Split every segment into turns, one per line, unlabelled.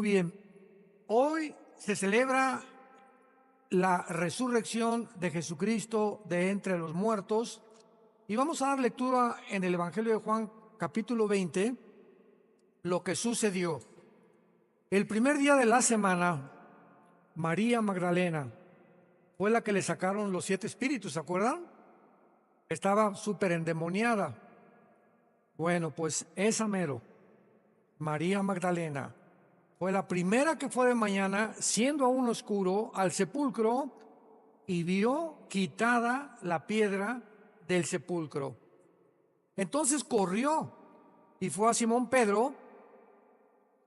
bien, hoy se celebra la resurrección de Jesucristo de entre los muertos y vamos a dar lectura en el Evangelio de Juan capítulo 20, lo que sucedió. El primer día de la semana, María Magdalena fue la que le sacaron los 7 espíritus, ¿se acuerdan? Estaba súper endemoniada. Bueno, pues esa mero, María Magdalena, fue la primera que fue de mañana, siendo aún oscuro, al sepulcro y vio quitada la piedra del sepulcro. Entonces corrió y fue a Simón Pedro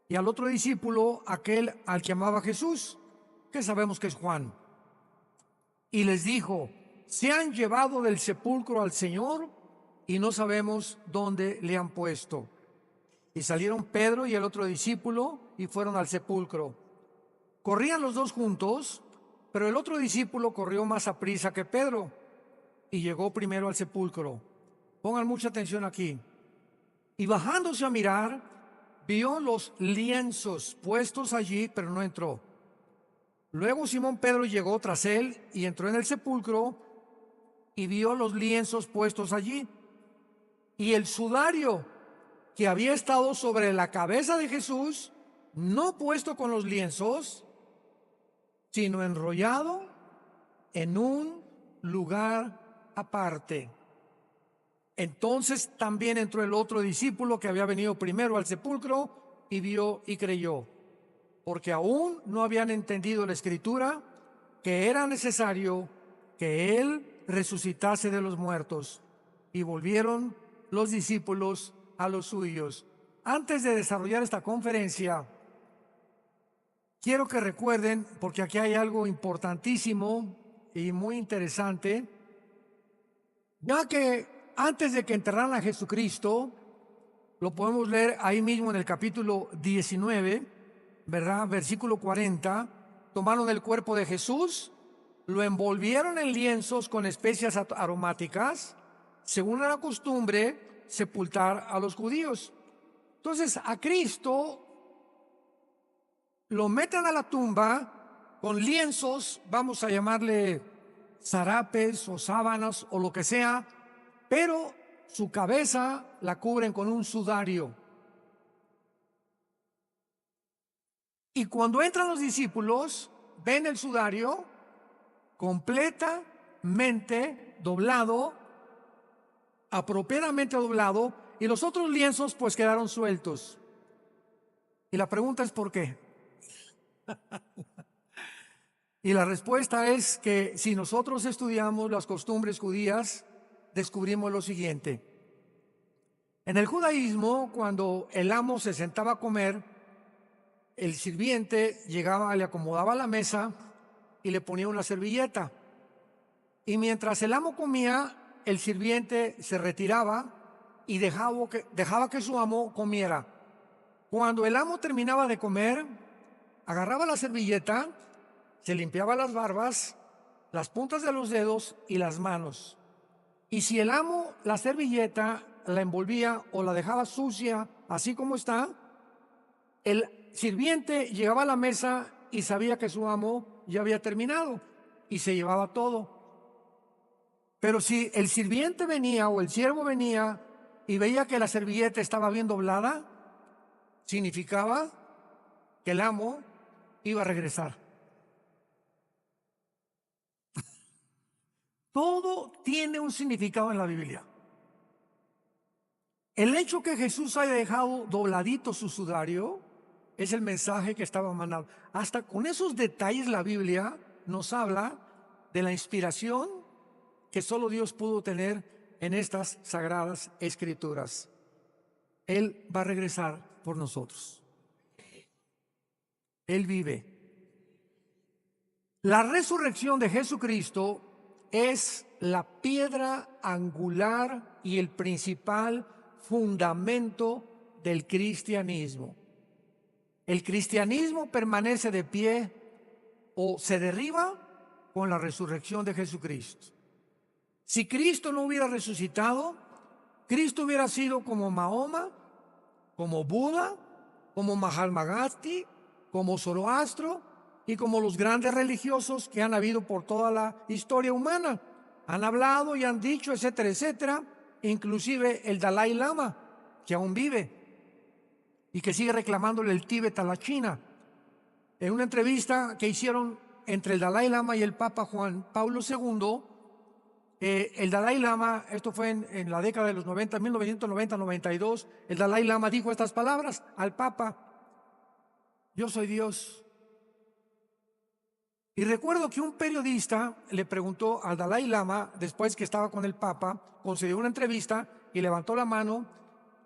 y al otro discípulo, aquel al que amaba Jesús, que sabemos que es Juan, y les dijo: se han llevado del sepulcro al Señor y no sabemos dónde le han puesto. Y salieron Pedro y el otro discípulo y fueron al sepulcro. Corrían los dos juntos, pero el otro discípulo corrió más aprisa que Pedro y llegó primero al sepulcro. Pongan mucha atención aquí. Y bajándose a mirar, vio los lienzos puestos allí, pero no entró. Luego Simón Pedro llegó tras él y entró en el sepulcro y vio los lienzos puestos allí y el sudario que había estado sobre la cabeza de Jesús, no puesto con los lienzos, sino enrollado en un lugar aparte. Entonces también entró el otro discípulo que había venido primero al sepulcro y vio y creyó, porque aún no habían entendido la Escritura, que era necesario que Él resucitase de los muertos. Y volvieron los discípulos a los suyos. Antes de desarrollar esta conferencia, quiero que recuerden, porque aquí hay algo importantísimo y muy interesante, ya que antes de que enterraran a Jesucristo, lo podemos leer ahí mismo en el capítulo 19, ¿verdad? Versículo 40, tomaron el cuerpo de Jesús, lo envolvieron en lienzos con especias aromáticas, según era costumbre sepultar a los judíos. Entonces a Cristo lo meten a la tumba con lienzos, vamos a llamarle zarapes o sábanas o lo que sea, pero su cabeza la cubren con un sudario. Y cuando entran los discípulos, ven el sudario completamente doblado, apropiadamente doblado, y los otros lienzos pues quedaron sueltos. Y la pregunta es ¿por qué? Y la respuesta es que si nosotros estudiamos las costumbres judías, descubrimos lo siguiente. En el judaísmo, cuando el amo se sentaba a comer, el sirviente llegaba, le acomodaba la mesa y le ponía una servilleta. Y mientras el amo comía, el sirviente se retiraba y dejaba que su amo comiera. Cuando el amo terminaba de comer, agarraba la servilleta, se limpiaba las barbas, las puntas de los dedos y las manos. Y si el amo la servilleta la envolvía o la dejaba sucia, así como está, el sirviente llegaba a la mesa y sabía que su amo ya había terminado y se llevaba todo. Pero si el sirviente venía o el siervo venía y veía que la servilleta estaba bien doblada, significaba que el amo iba a regresar. Todo tiene un significado en la Biblia. El hecho que Jesús haya dejado dobladito su sudario es el mensaje que estaba mandando. Hasta con esos detalles la Biblia nos habla de la inspiración que solo Dios pudo tener en estas sagradas escrituras. Él va a regresar por nosotros. Él vive. La resurrección de Jesucristo es la piedra angular y el principal fundamento del cristianismo. El cristianismo permanece de pie o se derriba con la resurrección de Jesucristo. Si Cristo no hubiera resucitado, Cristo hubiera sido como Mahoma, como Buda, como Mahatma Gandhi, como Zoroastro y como los grandes religiosos que han habido por toda la historia humana. Han hablado y han dicho, etcétera, etcétera, inclusive el Dalai Lama, que aún vive y que sigue reclamándole el Tíbet a la China. En una entrevista que hicieron entre el Dalai Lama y el Papa Juan Pablo II, el Dalai Lama, esto fue en la década de los 90, 1990-92, el Dalai Lama dijo estas palabras al Papa: yo soy Dios. Y recuerdo que un periodista le preguntó al Dalai Lama, después que estaba con el Papa, concedió una entrevista y levantó la mano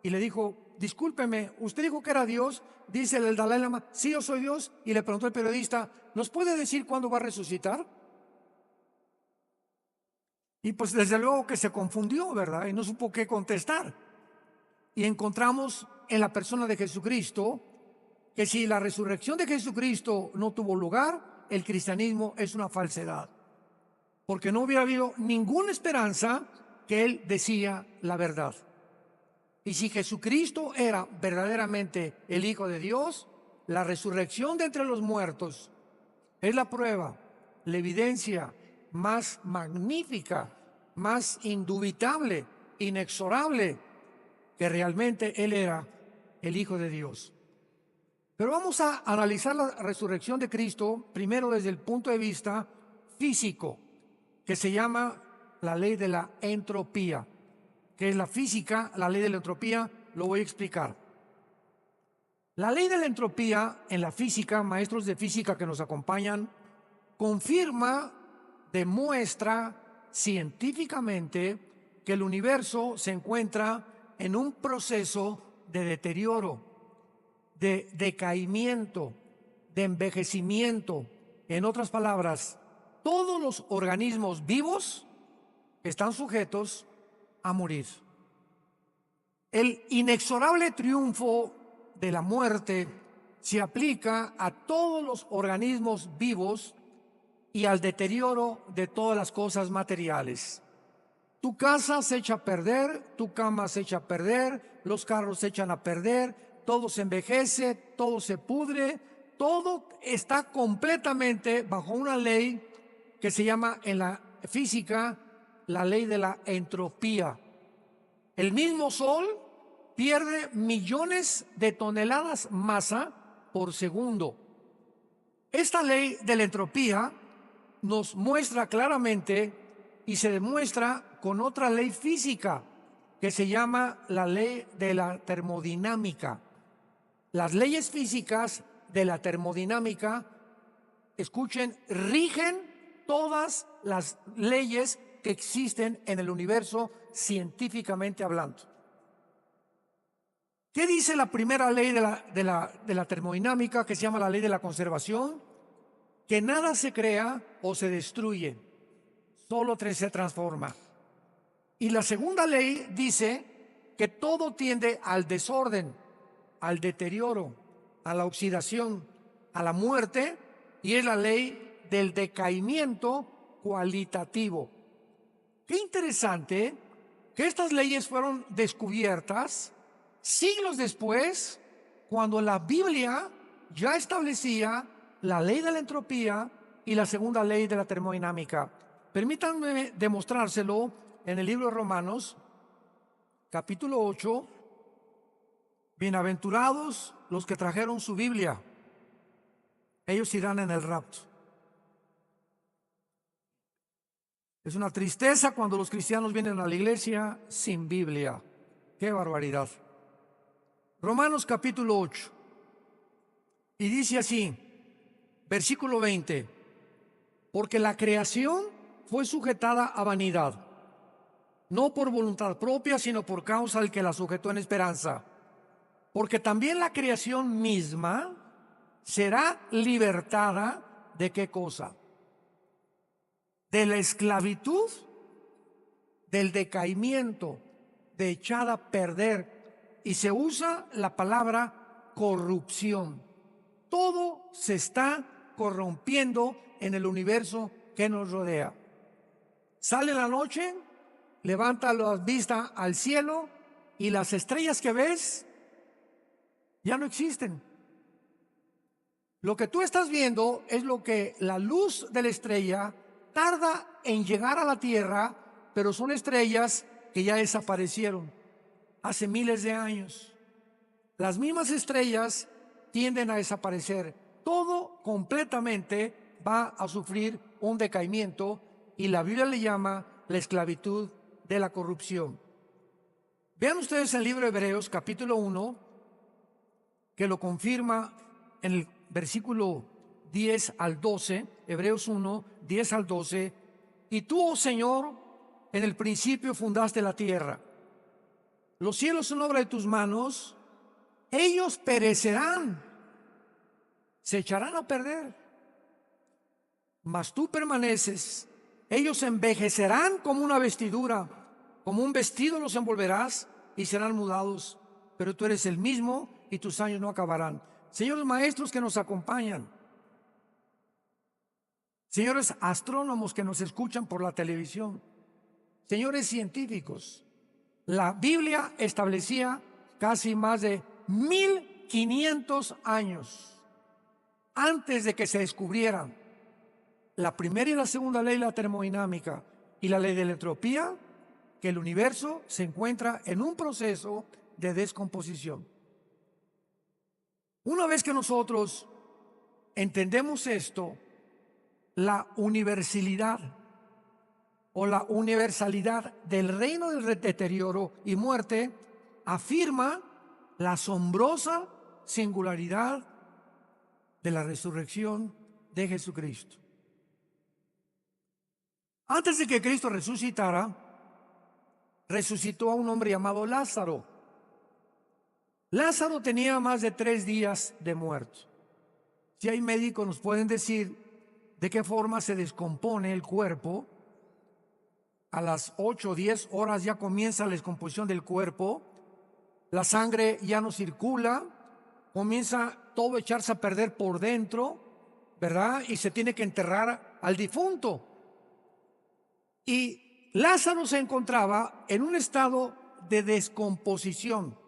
y le dijo: discúlpeme, ¿usted dijo que era Dios? Dice el Dalai Lama: sí, yo soy Dios. Y le preguntó el periodista: ¿nos puede decir cuándo va a resucitar? Y pues desde luego que se confundió, ¿verdad? Y no supo qué contestar. Y encontramos en la persona de Jesucristo que si la resurrección de Jesucristo no tuvo lugar, el cristianismo es una falsedad, porque no hubiera habido ninguna esperanza que Él decía la verdad. Y si Jesucristo era verdaderamente el Hijo de Dios, la resurrección de entre los muertos es la prueba, la evidencia más magnífica, más indubitable, inexorable, que realmente Él era el Hijo de Dios. Pero vamos a analizar la resurrección de Cristo primero desde el punto de vista físico, que se llama la ley de la entropía, que es la física. La ley de la entropía lo voy a explicar. La ley de la entropía en la física, maestros de física que nos acompañan, confirma, demuestra científicamente que el universo se encuentra en un proceso de deterioro, de decaimiento, de envejecimiento. En otras palabras, todos los organismos vivos están sujetos a morir. El inexorable triunfo de la muerte se aplica a todos los organismos vivos y al deterioro de todas las cosas materiales. Tu casa se echa a perder, tu cama se echa a perder, los carros se echan a perder, todo se envejece, todo se pudre, todo está completamente bajo una ley que se llama en la física la ley de la entropía. El mismo Sol pierde millones de toneladas masa por segundo. Esta ley de la entropía nos muestra claramente y se demuestra con otra ley física que se llama la ley de la termodinámica. Las leyes físicas de la termodinámica, escuchen, rigen todas las leyes que existen en el universo científicamente hablando. ¿Qué dice la primera ley de la termodinámica, que se llama la ley de la conservación? Que nada se crea o se destruye, solo se transforma. Y la segunda ley dice que todo tiende al desorden, al deterioro, a la oxidación, a la muerte, y es la ley del decaimiento cualitativo. Qué interesante que estas leyes fueron descubiertas siglos después, cuando la Biblia ya establecía la ley de la entropía y la segunda ley de la termodinámica. Permítanme demostrárselo en el libro de Romanos, capítulo 8. Bienaventurados los que trajeron su Biblia, ellos irán en el rapto. Es una tristeza cuando los cristianos vienen a la iglesia sin Biblia. ¡Qué barbaridad! Romanos capítulo 8. Y dice así, versículo 20: porque la creación fue sujetada a vanidad, no por voluntad propia, sino por causa del que la sujetó en esperanza. Porque también la creación misma será libertada ¿de qué cosa? De la esclavitud, del decaimiento, de echada a perder. Y se usa la palabra corrupción. Todo se está corrompiendo en el universo que nos rodea. Sale la noche, levanta la vista al cielo y las estrellas que ves ya no existen. Lo que tú estás viendo es lo que la luz de la estrella tarda en llegar a la Tierra, pero son estrellas que ya desaparecieron hace miles de años. Las mismas estrellas tienden a desaparecer. Todo completamente va a sufrir un decaimiento y la Biblia le llama la esclavitud de la corrupción. Vean ustedes el libro de Hebreos capítulo 1, que lo confirma en el versículo 10 al 12, Hebreos 1, 10 al 12. Y tú, oh Señor, en el principio fundaste la tierra. Los cielos son obra de tus manos. Ellos perecerán, se echarán a perder, mas tú permaneces. Ellos envejecerán como una vestidura, como un vestido los envolverás y serán mudados, pero tú eres el mismo y tus años no acabarán. Señores maestros que nos acompañan, señores astrónomos que nos escuchan por la televisión, señores científicos, la Biblia establecía casi más de 1500 años antes de que se descubrieran la primera y la segunda ley de la termodinámica y la ley de la entropía, que el universo se encuentra en un proceso de descomposición. Una vez que nosotros entendemos esto, la universalidad o la universalidad del reino del deterioro y muerte afirma la asombrosa singularidad de la resurrección de Jesucristo. Antes de que Cristo resucitara, resucitó a un hombre llamado Lázaro. Lázaro tenía más de 3 días de muerto. Si hay médicos nos pueden decir de qué forma se descompone el cuerpo. A las 8 o 10 horas ya comienza la descomposición del cuerpo. La sangre ya no circula, comienza todo a echarse a perder por dentro, ¿verdad? Y se tiene que enterrar al difunto. Y Lázaro se encontraba en un estado de descomposición.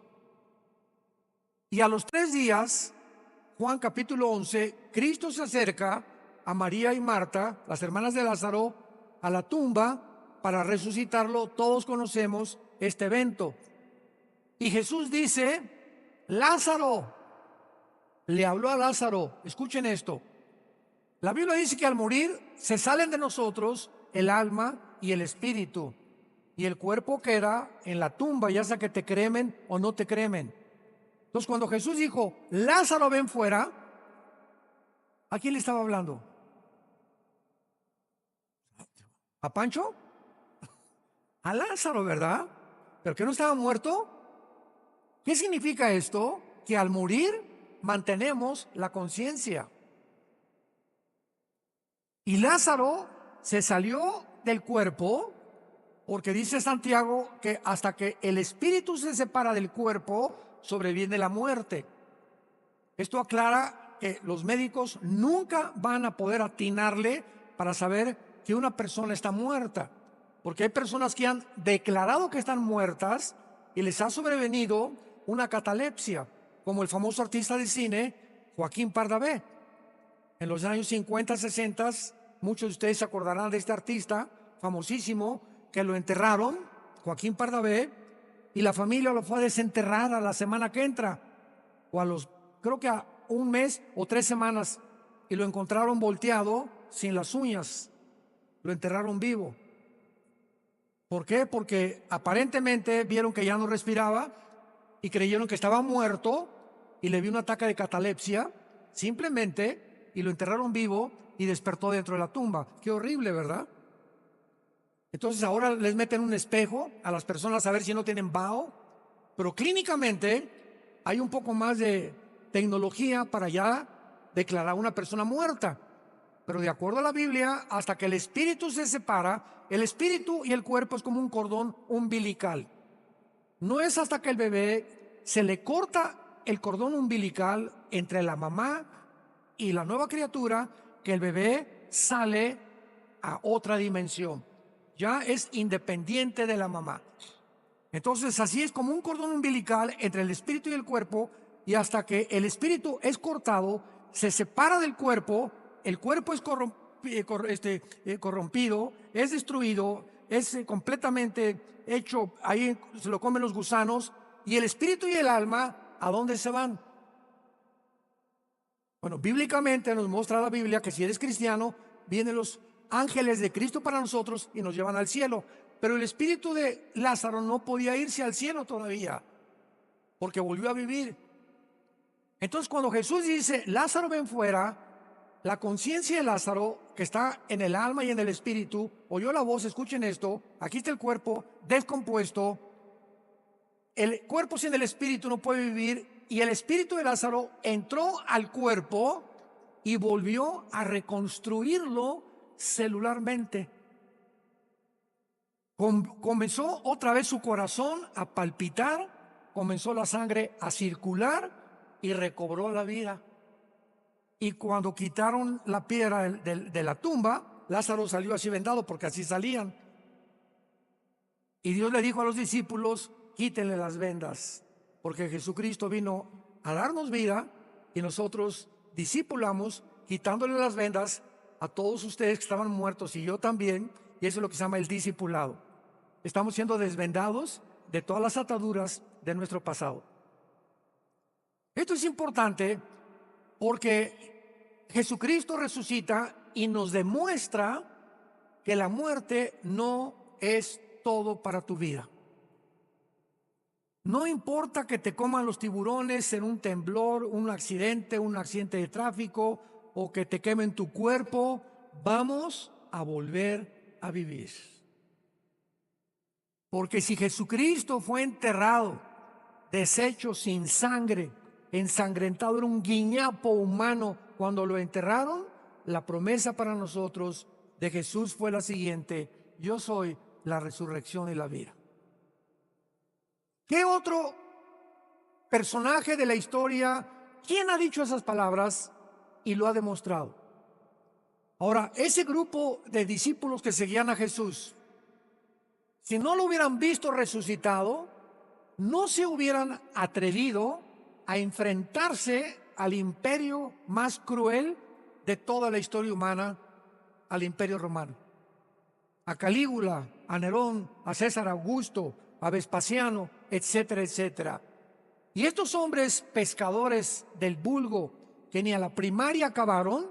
Y a los 3 días, Juan capítulo 11, Cristo se acerca a María y Marta, las hermanas de Lázaro, a la tumba para resucitarlo. Todos conocemos este evento. Y Jesús dice, Lázaro, le habló a Lázaro, escuchen esto. La Biblia dice que al morir se salen de nosotros el alma y el espíritu, y el cuerpo queda en la tumba, ya sea que te cremen o no te cremen. Entonces cuando Jesús dijo, Lázaro ven fuera, ¿a quién le estaba hablando? ¿A Pancho? A Lázaro, ¿verdad? ¿Pero que no estaba muerto? ¿Qué significa esto? Que al morir mantenemos la conciencia. Y Lázaro se salió del cuerpo, porque dice Santiago que hasta que el espíritu se separa del cuerpo, sobreviene la muerte. Esto aclara que los médicos nunca van a poder atinarle para saber que una persona está muerta, porque hay personas que han declarado que están muertas y les ha sobrevenido una catalepsia, como el famoso artista de cine Joaquín Pardavé. En los años 50, 60, muchos de ustedes se acordarán de este artista famosísimo que lo enterraron, Joaquín Pardavé, y la familia lo fue a desenterrar a la semana que entra, o a los, creo que a 1 mes o 3 semanas, y lo encontraron volteado, sin las uñas, lo enterraron vivo. ¿Por qué? Porque aparentemente vieron que ya no respiraba y creyeron que estaba muerto y le dio un ataque de catalepsia, simplemente, y lo enterraron vivo y despertó dentro de la tumba. Qué horrible, ¿verdad? Entonces ahora les meten un espejo a las personas a ver si no tienen vaho, pero clínicamente hay un poco más de tecnología para ya declarar a una persona muerta. Pero de acuerdo a la Biblia, hasta que el espíritu se separa, el espíritu y el cuerpo es como un cordón umbilical. No es hasta que el bebé se le corta el cordón umbilical entre la mamá y la nueva criatura que el bebé sale a otra dimensión. Ya es independiente de la mamá. Entonces así es como un cordón umbilical entre el espíritu y el cuerpo, y hasta que el espíritu es cortado, se separa del cuerpo, el cuerpo es corrompido, es destruido, es completamente hecho, ahí se lo comen los gusanos, y el espíritu y el alma, ¿a dónde se van? Bueno, bíblicamente nos muestra la Biblia que si eres cristiano, vienen los ángeles de Cristo para nosotros y nos llevan al cielo. Pero el espíritu de Lázaro no podía irse al cielo todavía, porque volvió a vivir. Entonces, cuando Jesús dice, Lázaro, ven fuera, la conciencia de Lázaro, que está en el alma y en el espíritu, oyó la voz, escuchen esto, aquí está el cuerpo descompuesto, el cuerpo sin el espíritu no puede vivir, y el espíritu de Lázaro entró al cuerpo y volvió a reconstruirlo celularmente. Comenzó otra vez su corazón a palpitar, comenzó la sangre a circular y recobró la vida. Y cuando quitaron la piedra de la tumba, Lázaro salió así vendado, porque así salían. Y Dios le dijo a los discípulos, quítenle las vendas, porque Jesucristo vino a darnos vida y nosotros discipulamos quitándole las vendas a todos ustedes que estaban muertos y yo también, y eso es lo que se llama el discipulado. Estamos siendo desvendados de todas las ataduras de nuestro pasado. Esto es importante porque Jesucristo resucita y nos demuestra que la muerte no es todo para tu vida. No importa que te coman los tiburones en un temblor, un accidente de tráfico o que te quemen tu cuerpo, vamos a volver a vivir. Porque si Jesucristo fue enterrado, deshecho sin sangre, ensangrentado, era un guiñapo humano cuando lo enterraron, la promesa para nosotros de Jesús fue la siguiente: yo soy la resurrección y la vida. ¿Qué otro personaje de la historia, quién ha dicho esas palabras y lo ha demostrado? Ahora, ese grupo de discípulos que seguían a Jesús, si no lo hubieran visto resucitado, no se hubieran atrevido a enfrentarse al imperio más cruel de toda la historia humana, al imperio romano. A Calígula, a Nerón, a César Augusto, a Vespasiano, etcétera, etcétera. Y estos hombres pescadores del vulgo, que ni a la primaria acabaron,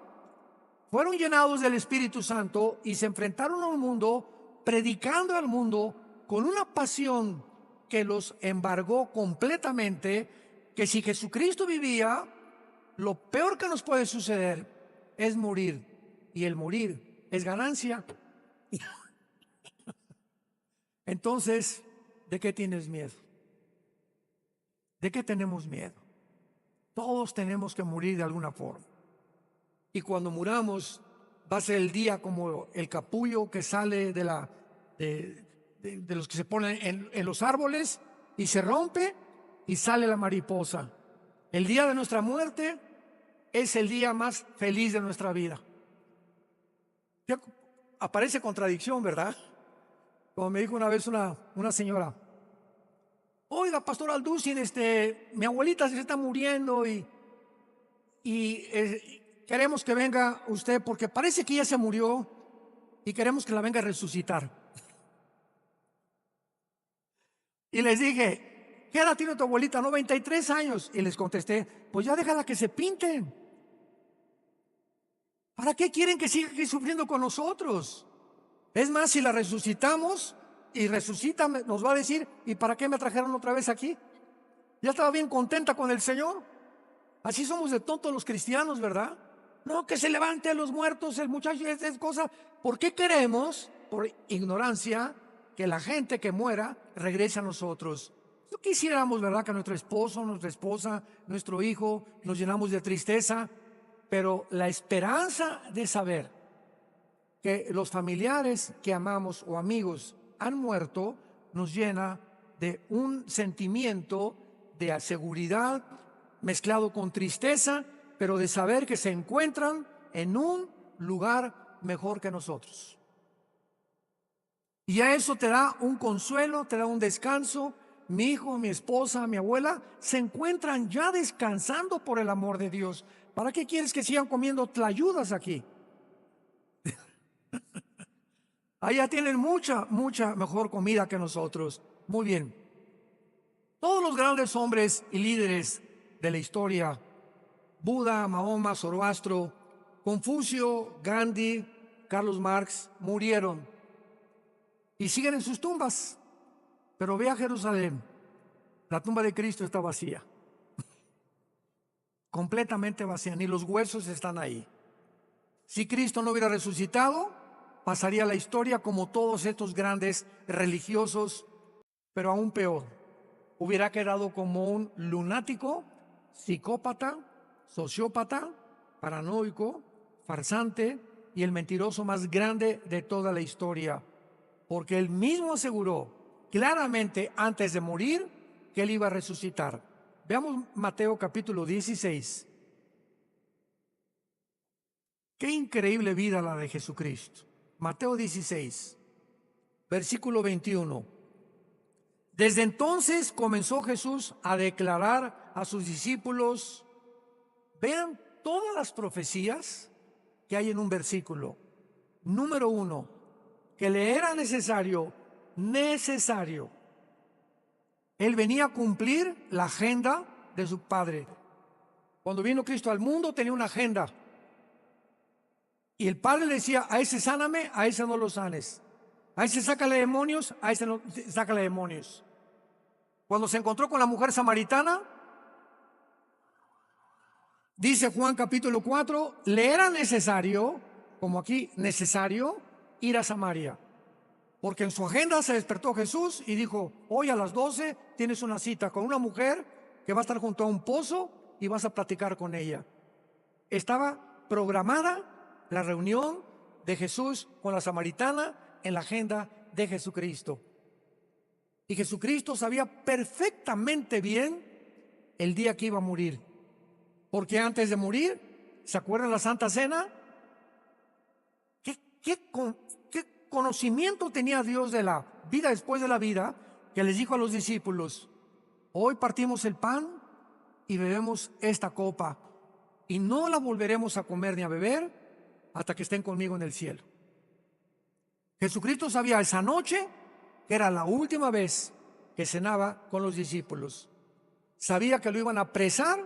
fueron llenados del Espíritu Santo y se enfrentaron al mundo, predicando al mundo con una pasión que los embargó completamente, que si Jesucristo vivía, lo peor que nos puede suceder es morir, y el morir es ganancia. Entonces, ¿de qué tienes miedo? ¿De qué tenemos miedo? Todos tenemos que morir de alguna forma. Y cuando muramos, va a ser el día como el capullo que sale de los que se ponen en los árboles y se rompe y sale la mariposa. El día de nuestra muerte es el día más feliz de nuestra vida. Ya aparece contradicción, ¿verdad? Como me dijo una vez una señora: oiga, pastor Alducin, mi abuelita se está muriendo y queremos que venga usted porque parece que ya se murió y queremos que la venga a resucitar. Y les dije, ¿qué edad tiene tu abuelita? 93 años. Y les contesté, pues ya déjala que se pinten. ¿Para qué quieren que siga aquí sufriendo con nosotros? Es más, si la resucitamos y resucita, nos va a decir, ¿y para qué me trajeron otra vez aquí? Ya estaba bien contenta con el Señor. Así somos de tontos los cristianos, ¿verdad? No, que se levante a los muertos, el muchacho es cosa. ¿Por qué queremos, por ignorancia, que la gente que muera regrese a nosotros? No quisiéramos, ¿verdad?, que nuestro esposo, nuestra esposa, nuestro hijo, nos llenamos de tristeza, pero la esperanza de saber que los familiares que amamos o amigos han muerto nos llena de un sentimiento de seguridad mezclado con tristeza, pero de saber que se encuentran en un lugar mejor que nosotros. Y a eso te da un consuelo, te da un descanso. Mi hijo, mi esposa, mi abuela se encuentran ya descansando por el amor de Dios, ¿Para qué quieres que sigan comiendo tlayudas aquí? Allá tienen mucha mejor comida que nosotros. Muy bien. Todos los grandes hombres y líderes de la historia, Buda, Mahoma, Zoroastro, Confucio, Gandhi, Carlos Marx, murieron y siguen en sus tumbas. Pero ve a Jerusalén, la tumba de Cristo está vacía, completamente vacía, ni los huesos están ahí. Si Cristo no hubiera resucitado, pasaría la historia como todos estos grandes religiosos, pero aún peor, hubiera quedado como un lunático, psicópata, sociópata, paranoico, farsante y el mentiroso más grande de toda la historia, porque él mismo aseguró claramente antes de morir que él iba a resucitar. Veamos Mateo capítulo 16. Qué increíble vida la de Jesucristo. Mateo 16, versículo 21. Desde entonces comenzó Jesús a declarar a sus discípulos, vean todas las profecías que hay en un versículo. Número 1, que le era necesario. Él venía a cumplir la agenda de su Padre. Cuando vino Cristo al mundo tenía una agenda. Y el Padre le decía, a ese sáname, a ese no lo sanes. A ese sácale demonios, a ese no sácale demonios. Cuando se encontró con la mujer samaritana, dice Juan capítulo 4, le era necesario, como aquí, necesario, ir a Samaria. Porque en su agenda se despertó Jesús y dijo, hoy a las 12 tienes una cita con una mujer que va a estar junto a un pozo y vas a platicar con ella. Estaba programada la reunión de Jesús con la samaritana en la agenda de Jesucristo. Y Jesucristo sabía perfectamente bien el día que iba a morir. Porque antes de morir, ¿se acuerdan la Santa Cena? ¿Qué conocimiento tenía Dios de la vida después de la vida? Que les dijo a los discípulos, hoy partimos el pan y bebemos esta copa y no la volveremos a comer ni a beber hasta que estén conmigo en el cielo. Jesucristo sabía esa noche que era la última vez que cenaba con los discípulos. Sabía que lo iban a apresar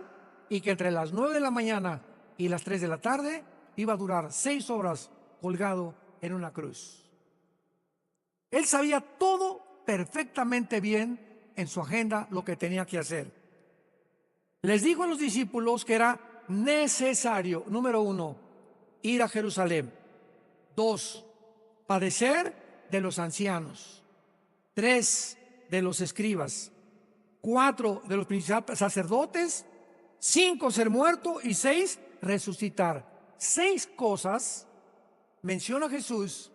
y que entre las 9 de la mañana y las 3 de la tarde iba a durar 6 horas colgado en una cruz. Él sabía todo perfectamente bien en su agenda lo que tenía que hacer. Les dijo a los discípulos que era necesario, número 1, ir a Jerusalén. 2, padecer de los ancianos. 3, de los escribas. 4, de los principales sacerdotes. 5, ser muerto. Y 6, resucitar. 6 cosas menciona Jesús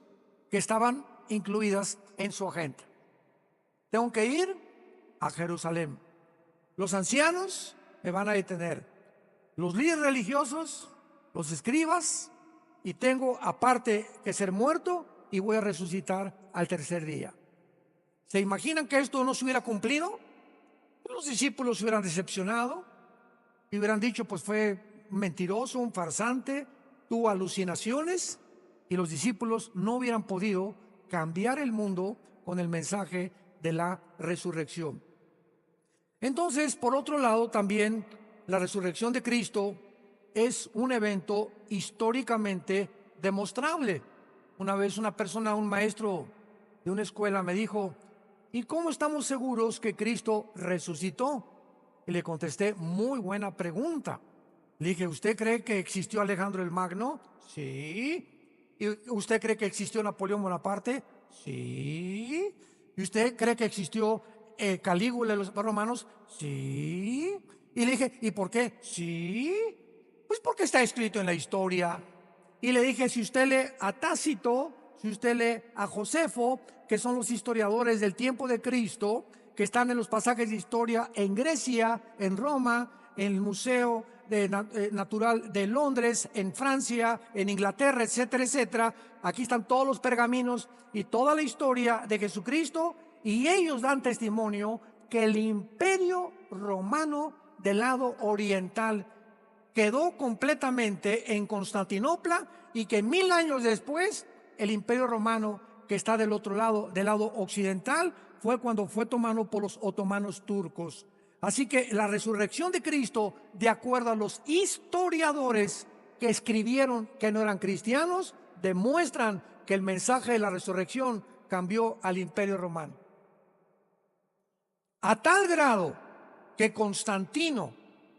que estaban incluidas en su agenda. Tengo que ir a Jerusalén. Los ancianos me van a detener. Los líderes religiosos, los escribas, y tengo aparte que ser muerto y voy a resucitar al tercer día. ¿Se imaginan que esto no se hubiera cumplido? Los discípulos se hubieran decepcionado y hubieran dicho, pues fue mentiroso, un farsante, tuvo alucinaciones, y los discípulos no hubieran podido cambiar el mundo con el mensaje de la resurrección. Entonces, por otro lado, también la resurrección de Cristo es un evento históricamente demostrable. Una vez una persona, un maestro de una escuela me dijo, ¿y cómo estamos seguros que Cristo resucitó? Y le contesté, muy buena pregunta. Le dije, ¿usted cree que existió Alejandro el Magno? Sí. ¿Y usted cree que existió Napoleón Bonaparte? Sí. ¿Y usted cree que existió Calígula y los romanos? Sí. Y le dije, ¿y por qué? Sí. Pues porque está escrito en la historia. Y le dije, si usted lee a Tácito, si usted lee a Josefo, que son los historiadores del tiempo de Cristo, que están en los pasajes de historia en Grecia, en Roma, en el Museo Natural de Londres, en Francia, en Inglaterra, etcétera, etcétera. Aquí están todos los pergaminos y toda la historia de Jesucristo, y ellos dan testimonio que el imperio romano del lado oriental, quedó completamente en Constantinopla y que 1000 años después el Imperio Romano, que está del otro lado, del lado occidental, fue cuando fue tomado por los otomanos turcos. Así que la resurrección de Cristo, de acuerdo a los historiadores que escribieron que no eran cristianos, demuestran que el mensaje de la resurrección cambió al Imperio Romano. A tal grado que Constantino,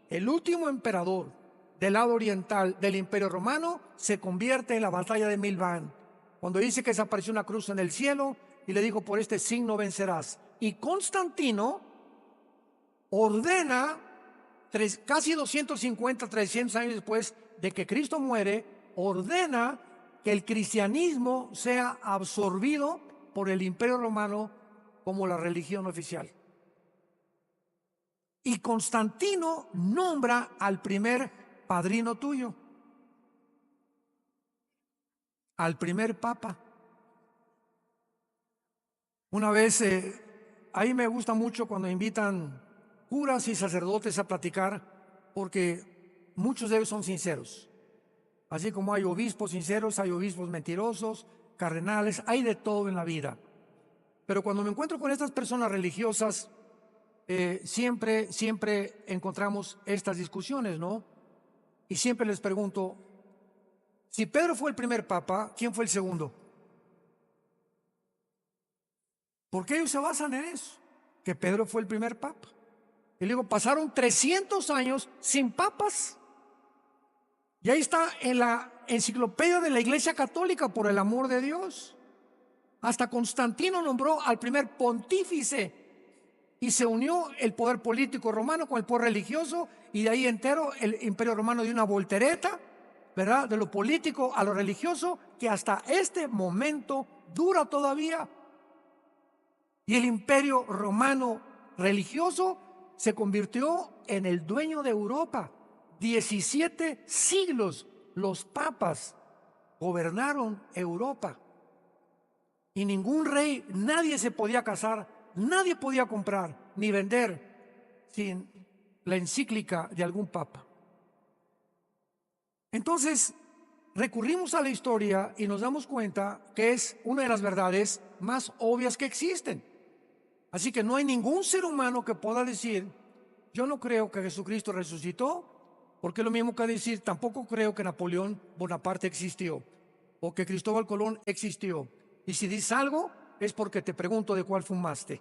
el último emperador del lado oriental del Imperio Romano, se convierte en la batalla de Milván, cuando dice que desapareció una cruz en el cielo y le dijo: por este signo vencerás. Y Constantino ordena, casi 250, 300 años después de que Cristo muere, ordena que el cristianismo sea absorbido por el Imperio Romano como la religión oficial. Y Constantino nombra al primer padrino tuyo, al primer papa. Una vez, a mí me gusta mucho cuando invitan curas y sacerdotes a platicar, porque muchos de ellos son sinceros. Así como hay obispos sinceros, hay obispos mentirosos, cardenales, hay de todo en la vida. Pero cuando me encuentro con estas personas religiosas, siempre encontramos estas discusiones, ¿no? Y siempre les pregunto: si Pedro fue el primer papa, ¿quién fue el segundo? Porque ellos se basan en eso, que Pedro fue el primer papa. Y luego pasaron 300 años sin papas. Y ahí está en la enciclopedia de la Iglesia Católica, por el amor de Dios. Hasta Constantino nombró al primer pontífice y se unió el poder político romano con el poder religioso, y de ahí entero el Imperio Romano dio una voltereta, ¿verdad?, de lo político a lo religioso, que hasta este momento dura todavía. Y el Imperio Romano religioso se convirtió en el dueño de Europa. 17 siglos los papas gobernaron Europa. Y ningún rey, nadie se podía casar, nadie podía comprar ni vender sin la encíclica de algún papa. Entonces, recurrimos a la historia y nos damos cuenta que es una de las verdades más obvias que existen. Así que no hay ningún ser humano que pueda decir: yo no creo que Jesucristo resucitó, porque es lo mismo que decir: tampoco creo que Napoleón Bonaparte existió o que Cristóbal Colón existió. Y si dices algo, es porque te pregunto de cuál fumaste.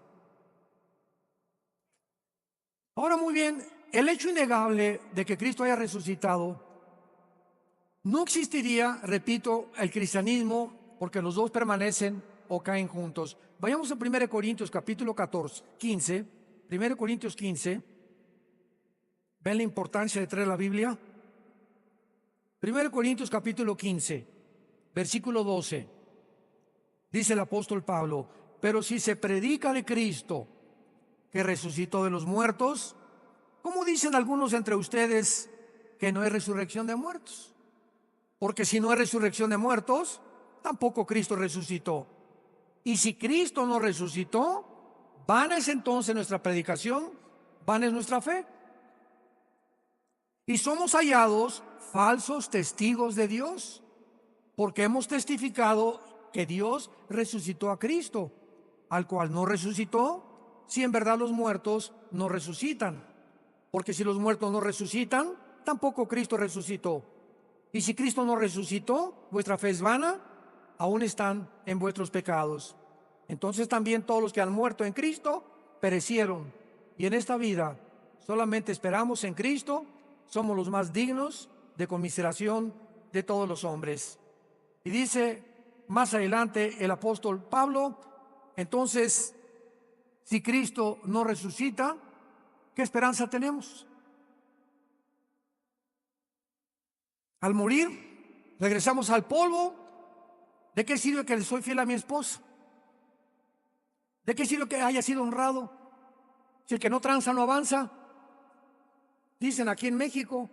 Ahora, muy bien, el hecho innegable de que Cristo haya resucitado, no existiría, repito, el cristianismo, porque los dos permanecen o caen juntos. Vayamos a 1 Corintios capítulo 15. 1 Corintios 15. ¿Ven la importancia de traer la Biblia? 1 Corintios capítulo 15, versículo 12. Dice el apóstol Pablo: pero si se predica de Cristo, que resucitó de los muertos, ¿cómo dicen algunos entre ustedes que no hay resurrección de muertos? Porque si no hay resurrección de muertos, tampoco Cristo resucitó. Y si Cristo no resucitó, vana es entonces nuestra predicación, vana es nuestra fe. Y somos hallados falsos testigos de Dios, porque hemos testificado que Dios resucitó a Cristo, al cual no resucitó, si en verdad los muertos no resucitan. Porque si los muertos no resucitan, tampoco Cristo resucitó. Y si Cristo no resucitó, vuestra fe es vana, aún están en vuestros pecados. Entonces también todos los que han muerto en Cristo perecieron. Y en esta vida solamente esperamos en Cristo, somos los más dignos de conmiseración de todos los hombres. Y dice más adelante el apóstol Pablo: entonces, si Cristo no resucita, ¿qué esperanza tenemos? Al morir, regresamos al polvo. ¿De qué sirve que le soy fiel a mi esposa? ¿De qué sirve que haya sido honrado si el que no tranza no avanza? Dicen aquí en México.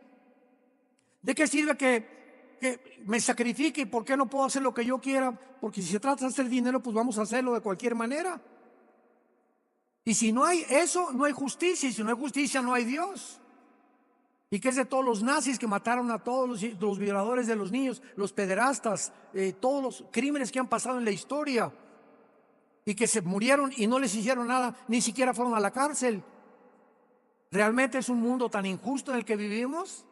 ¿De qué sirve que me sacrifique? ¿Y por qué no puedo hacer lo que yo quiera? Porque si se trata de hacer dinero, pues vamos a hacerlo de cualquier manera. Y si no hay eso, no hay justicia. Y si no hay justicia, no hay Dios. ¿Y qué es de todos los nazis que mataron a todos los violadores de los niños, los pederastas, todos los crímenes que han pasado en la historia y que se murieron y no les hicieron nada, ni siquiera fueron a la cárcel? ¿Realmente es un mundo tan injusto en el que vivimos?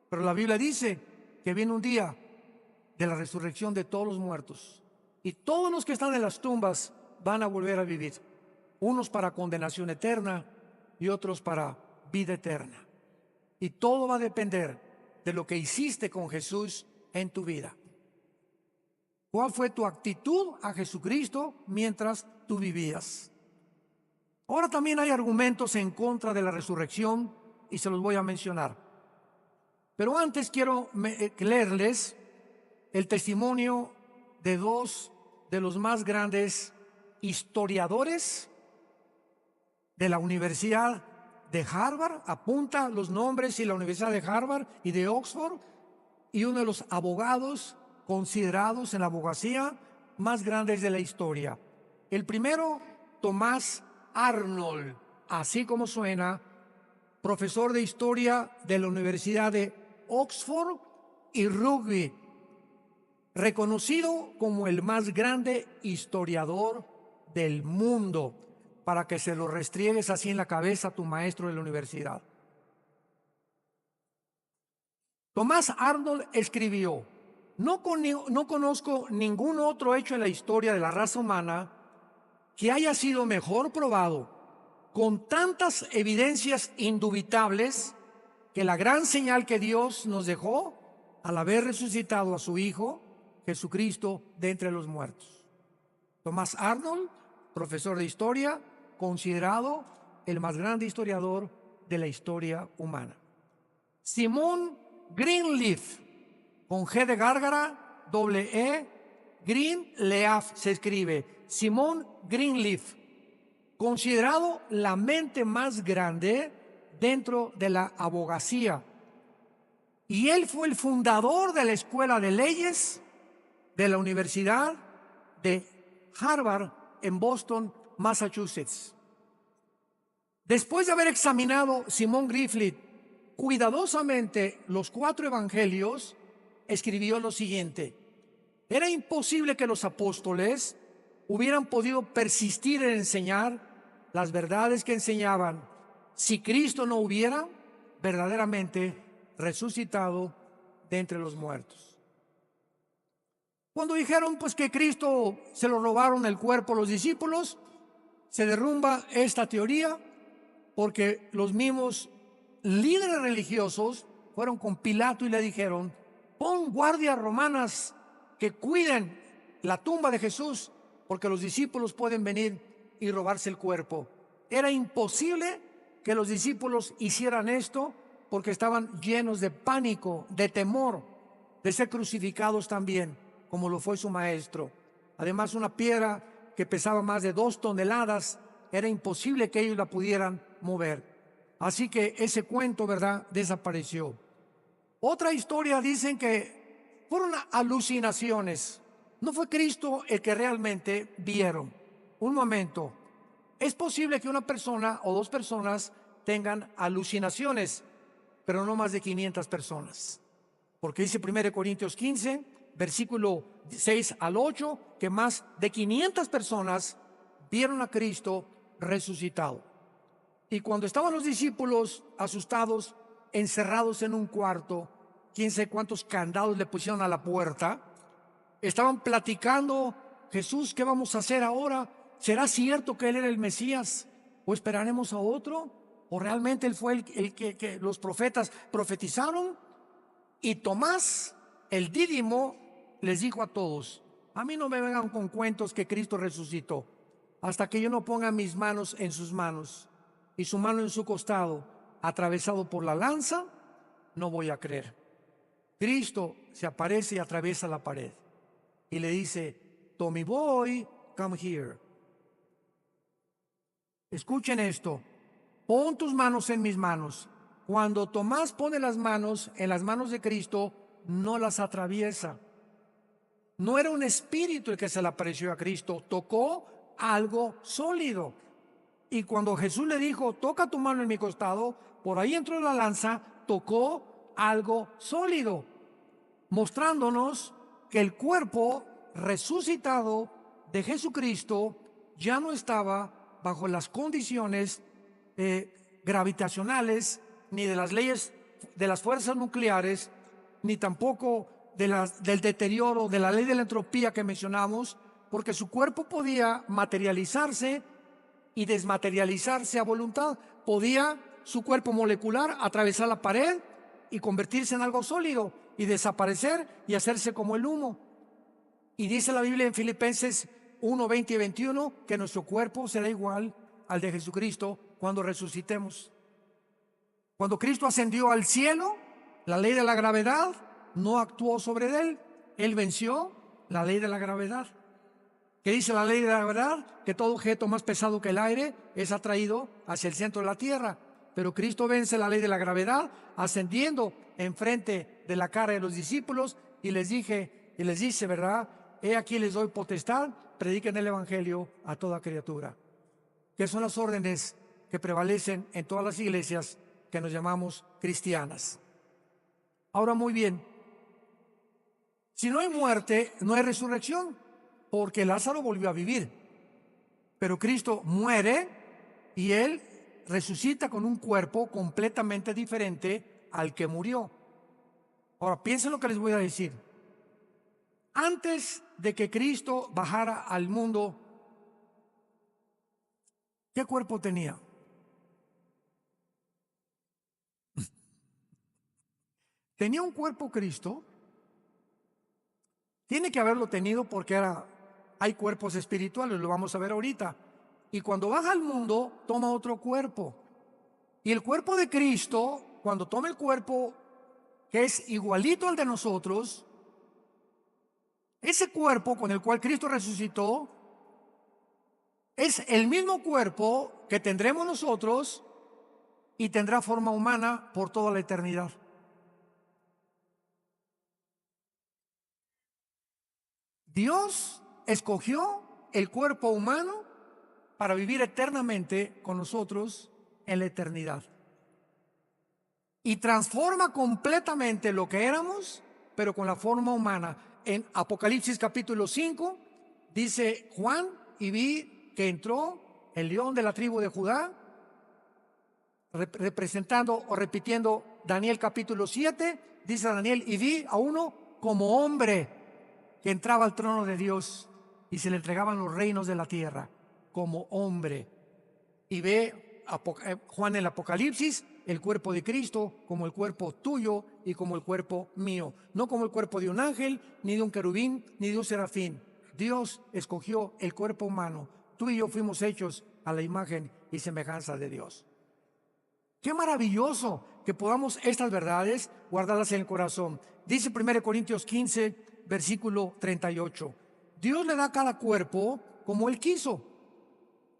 Pero la Biblia dice que viene un día de la resurrección de todos los muertos y todos los que están en las tumbas van a volver a vivir, unos para condenación eterna y otros para vida eterna. Y todo va a depender de lo que hiciste con Jesús en tu vida. ¿Cuál fue tu actitud a Jesucristo mientras tú vivías? Ahora también hay argumentos en contra de la resurrección y se los voy a mencionar. Pero antes quiero leerles el testimonio de dos de los más grandes historiadores de la Universidad de Harvard. Apunta los nombres, y la Universidad de Harvard y de Oxford, y uno de los abogados considerados en la abogacía más grandes de la historia. El primero, Thomas Arnold, así como suena, profesor de historia de la Universidad de Oxford y Rugby, reconocido como el más grande historiador del mundo, para que se lo restriegues así en la cabeza a tu maestro de la universidad. Thomas Arnold escribió: no conozco ningún otro hecho en la historia de la raza humana que haya sido mejor probado, con tantas evidencias indubitables, que la gran señal que Dios nos dejó al haber resucitado a su Hijo Jesucristo de entre los muertos. Thomas Arnold, profesor de historia, considerado el más grande historiador de la historia humana. Simón Greenleaf, con G de gárgara, doble E, Greenleaf se escribe, Simón Greenleaf, considerado la mente más grande dentro de la abogacía. Y él fue el fundador de la Escuela de Leyes de la Universidad de Harvard en Boston, Massachusetts. Después de haber examinado Simón Greenleaf cuidadosamente los 4 evangelios, escribió lo siguiente: era imposible que los apóstoles hubieran podido persistir en enseñar las verdades que enseñaban si Cristo no hubiera verdaderamente resucitado de entre los muertos. Cuando dijeron pues que Cristo se lo robaron el cuerpo los discípulos, se derrumba esta teoría, porque los mismos líderes religiosos fueron con Pilato y le dijeron: pon guardias romanas que cuiden la tumba de Jesús, porque los discípulos pueden venir y robarse el cuerpo. Era imposible que los discípulos hicieran esto, porque estaban llenos de pánico, de temor de ser crucificados también, como lo fue su maestro. Además, una piedra que pesaba más de 2 toneladas, era imposible que ellos la pudieran mover. Así que ese cuento, ¿verdad?, desapareció. Otra historia dicen que fueron alucinaciones. No fue Cristo el que realmente vieron. Un momento, es posible que una persona o 2 personas tengan alucinaciones, pero no más de 500 personas. Porque dice 1 Corintios 15, versículo 6 al 8, que más de 500 personas vieron a Cristo resucitado. Y cuando estaban los discípulos asustados, encerrados en un cuarto, quién sabe cuántos candados le pusieron a la puerta, estaban platicando: Jesús, ¿qué vamos a hacer ahora? ¿Será cierto que Él era el Mesías? ¿O esperaremos a otro? ¿O realmente Él fue el que los profetas profetizaron? Y Tomás, el dídimo, les dijo a todos: a mí no me vengan con cuentos que Cristo resucitó, hasta que yo no ponga mis manos en sus manos y su mano en su costado, atravesado por la lanza, no voy a creer. Cristo se aparece y atraviesa la pared y le dice: Tommy boy, come here. Escuchen esto: pon tus manos en mis manos. Cuando Tomás pone las manos en las manos de Cristo, no las atraviesa. No era un espíritu el que se le apareció a Cristo, tocó algo sólido. Y cuando Jesús le dijo: toca tu mano en mi costado, por ahí entró la lanza, tocó algo sólido, mostrándonos que el cuerpo resucitado de Jesucristo ya no estaba bajo las condiciones gravitacionales, ni de las leyes de las fuerzas nucleares, ni tampoco del deterioro, de la ley de la entropía que mencionamos, porque su cuerpo podía materializarse y desmaterializarse a voluntad. Podía su cuerpo molecular atravesar la pared y convertirse en algo sólido y desaparecer y hacerse como el humo. Y dice la Biblia en Filipenses 1, 20 y 21 que nuestro cuerpo será igual al de Jesucristo cuando resucitemos. Cuando Cristo ascendió al cielo, la ley de la gravedad no actuó sobre él. Él venció la ley de la gravedad. ¿Qué dice la ley de la gravedad? Que todo objeto más pesado que el aire es atraído hacia el centro de la tierra. Pero Cristo vence la ley de la gravedad ascendiendo enfrente de la cara de los discípulos y les dice, ¿verdad? He aquí les doy potestad, prediquen el evangelio a toda criatura. Que son las órdenes que prevalecen en todas las iglesias que nos llamamos cristianas. Ahora, muy bien, si no hay muerte, no hay resurrección, porque Lázaro volvió a vivir. Pero Cristo muere y Él resucita con un cuerpo completamente diferente al que murió. Ahora, piensen lo que les voy a decir. Antes de que Cristo bajara al mundo, ¿qué cuerpo tenía? Tenía un cuerpo Cristo. Tiene que haberlo tenido porque hay cuerpos espirituales, lo vamos a ver ahorita. Y cuando baja al mundo, toma otro cuerpo. Y el cuerpo de Cristo, cuando toma el cuerpo que es igualito al de nosotros, ese cuerpo con el cual Cristo resucitó, es el mismo cuerpo que tendremos nosotros y tendrá forma humana por toda la eternidad. Dios escogió el cuerpo humano para vivir eternamente con nosotros en la eternidad. Y transforma completamente lo que éramos, pero con la forma humana. En Apocalipsis capítulo 5, dice Juan, y vi que entró el león de la tribu de Judá, representando o repitiendo Daniel capítulo 7, dice Daniel, y vi a uno como hombre que entraba al trono de Dios y se le entregaban los reinos de la tierra como hombre. Y ve Juan en el Apocalipsis el cuerpo de Cristo como el cuerpo tuyo y como el cuerpo mío, no como el cuerpo de un ángel, ni de un querubín, ni de un serafín. Dios escogió el cuerpo humano. Tú y yo fuimos hechos a la imagen y semejanza de Dios. Qué maravilloso que podamos estas verdades guardarlas en el corazón. Dice 1 Corintios 15, versículo 38. Dios le da a cada cuerpo como Él quiso.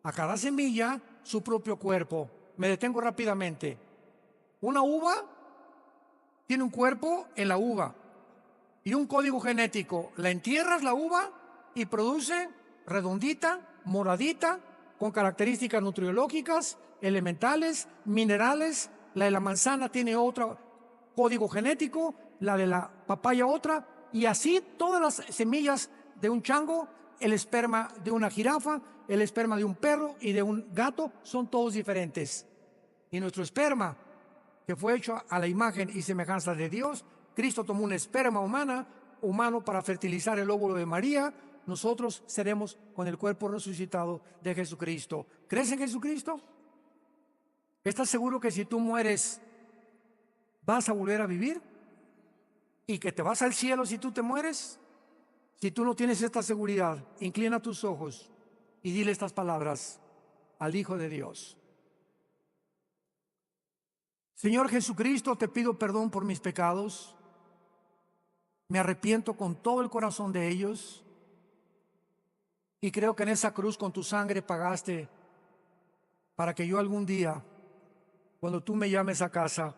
A cada semilla su propio cuerpo. Me detengo rápidamente. Una uva tiene un cuerpo en la uva y un código genético. La entierras la uva y produce redondita, moradita, con características nutriológicas, elementales, minerales. La de la manzana tiene otro código genético, la de la papaya otra, y así todas las semillas de un chango, el esperma de una jirafa, el esperma de un perro y de un gato son todos diferentes. Y nuestro esperma, que fue hecho a la imagen y semejanza de Dios, Cristo tomó un esperma humano para fertilizar el óvulo de María. Nosotros seremos con el cuerpo resucitado de Jesucristo. ¿Crees en Jesucristo? ¿Estás seguro que si tú mueres vas a volver a vivir? ¿Y que te vas al cielo si tú te mueres? Si tú no tienes esta seguridad, inclina tus ojos y dile estas palabras al Hijo de Dios. Señor Jesucristo, te pido perdón por mis pecados. Me arrepiento con todo el corazón de ellos. Y creo que en esa cruz con tu sangre pagaste para que yo algún día, cuando tú me llames a casa,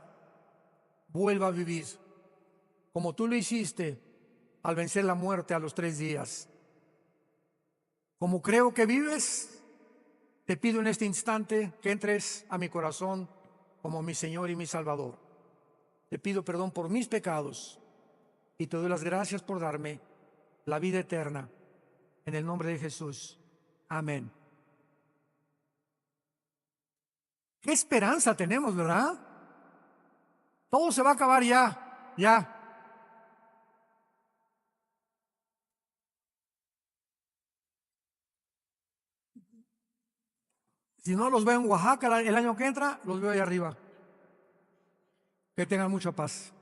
vuelva a vivir como tú lo hiciste al vencer la muerte a los 3 días. Como creo que vives, te pido en este instante que entres a mi corazón como mi Señor y mi Salvador. te pido perdón por mis pecados y te doy las gracias por darme la vida eterna. En el nombre de Jesús. Amén. ¿Qué esperanza tenemos, verdad? Todo se va a acabar ya, ya. Si no los veo en Oaxaca el año que entra, los veo ahí arriba. Que tengan mucha paz.